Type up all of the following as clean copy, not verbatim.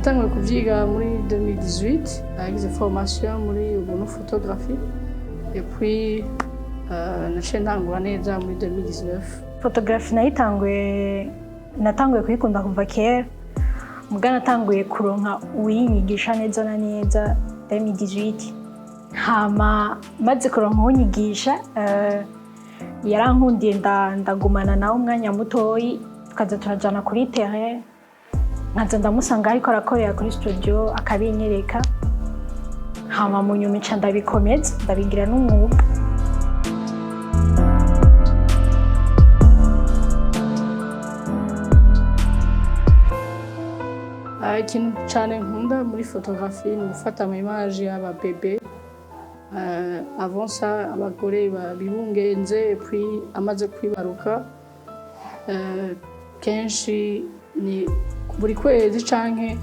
natanguye kuvyiga muri 2018 nagize formation muri ubuntu photographie et puis naciye ntangura neza muri 2019. Photography natanguye kuyikunda kuva kera, muga natanguye kuronka uyinyigisha neza na neza 2018. Hama maze kuronka uwunyigisha yarankundiye ndagumana nawe umwanya mutoyi, tukaza turajana kuri terrain, nkaza ndamusanga ariko arakorera kuri studio akabinyereka. Hama mu nyuma nca ndabikomeza ndabigira n'umwuga. Ikintu cyane nkunda muri photographie ni gufata ama image y'aba bebe avant ça abagore babibungenze et puis amaze kwibaruka kenshi ni buri kwezi canke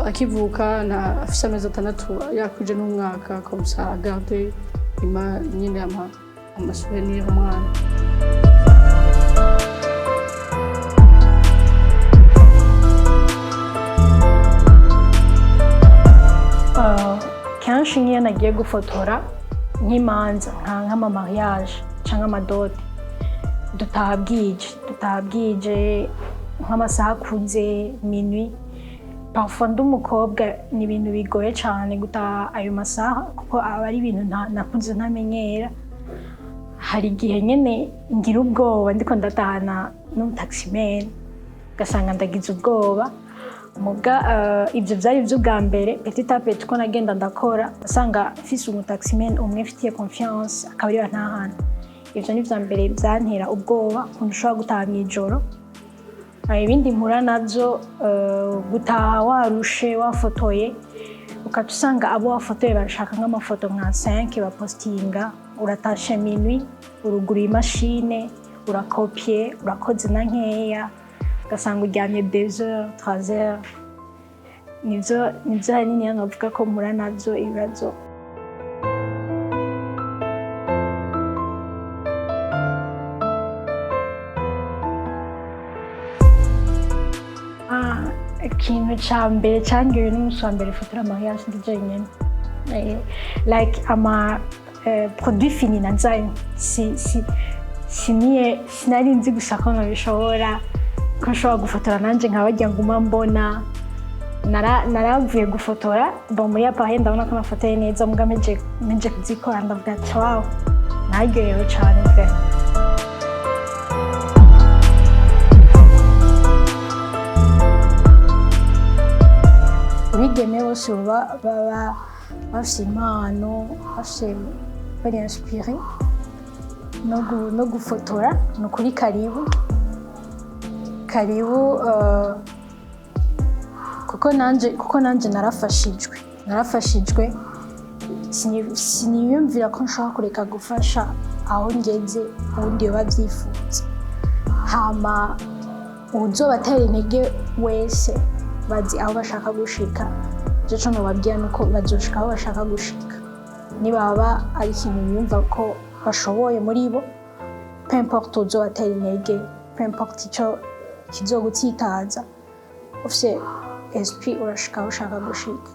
akivuka na afise amezi 6 yakuje n'umwaka comme ça à garder nyine ama souvenir umwana. Kenshi niyo nagiye gufotora nk'imanza nk'ama mariage cyangwa amadote dutaha bwije nk'amasaha akuze minuit. Parfois nd'umukobwa ni ibintu bigoye cyane gutaha ayo masaha kuko aba ari ibintu nakunze ntamenyera. Hari igihe nyene ngira ubwoba ndiko ndatahana n'umutaximen gasanga ndagize ubwoba. Muga ibyo byari by'ubwa mbere petit à petit ko nagenda ndakora asanga fise umutaximen umwe mfitiye confiance akabari bantahana. Ibyo ni bya mbere byantera ubwoba kundushobora gutaha mw'ijoro. Ibindi mpura navyo gutaha warushe wafotoye ukatusanga abo wafotoye barashaka nk'amafoto nka 5 bapostinga, uratashe minuit urugura imashine urakopie urakoze na nkeya ugasanga uryamye 2 heures 3 heures. Nivyo hanini nkavuga ko mpura navyo ibibazo. Ikintu ca mbere cangiwe n'umunsi wa mbere fotora mariage ndi jenyene, like ama produit fini nanzaye sinari nzi gusa ko nkabishobora ko nshobora gufotora nanje nkabarya nguma mbona. Naravuye gufotora muri appareil ndabona ko nafotoye neza, muga meje kuzikora ndavuga ati wow naryohewe cane pe. Abigeme bose baba bafise impano, bari inspiré no gufotora. Ni ukuri karibu kuko nanje narafashijwe siniyumvira ko nshobora kureka gufasha aho ngeze ubundi babyifuza. Hama uzobatera intege wese bazi aho bashaka gushika, je cyo nobabwira nuko bazoshika aho bashaka gushika. Nibaba ari ikintu biyumva ko bashoboye muri bo, peu importe uzobatera intege, peu importe icyo kizogutsitaza, ufise esprit urashika aho ushaka gushika.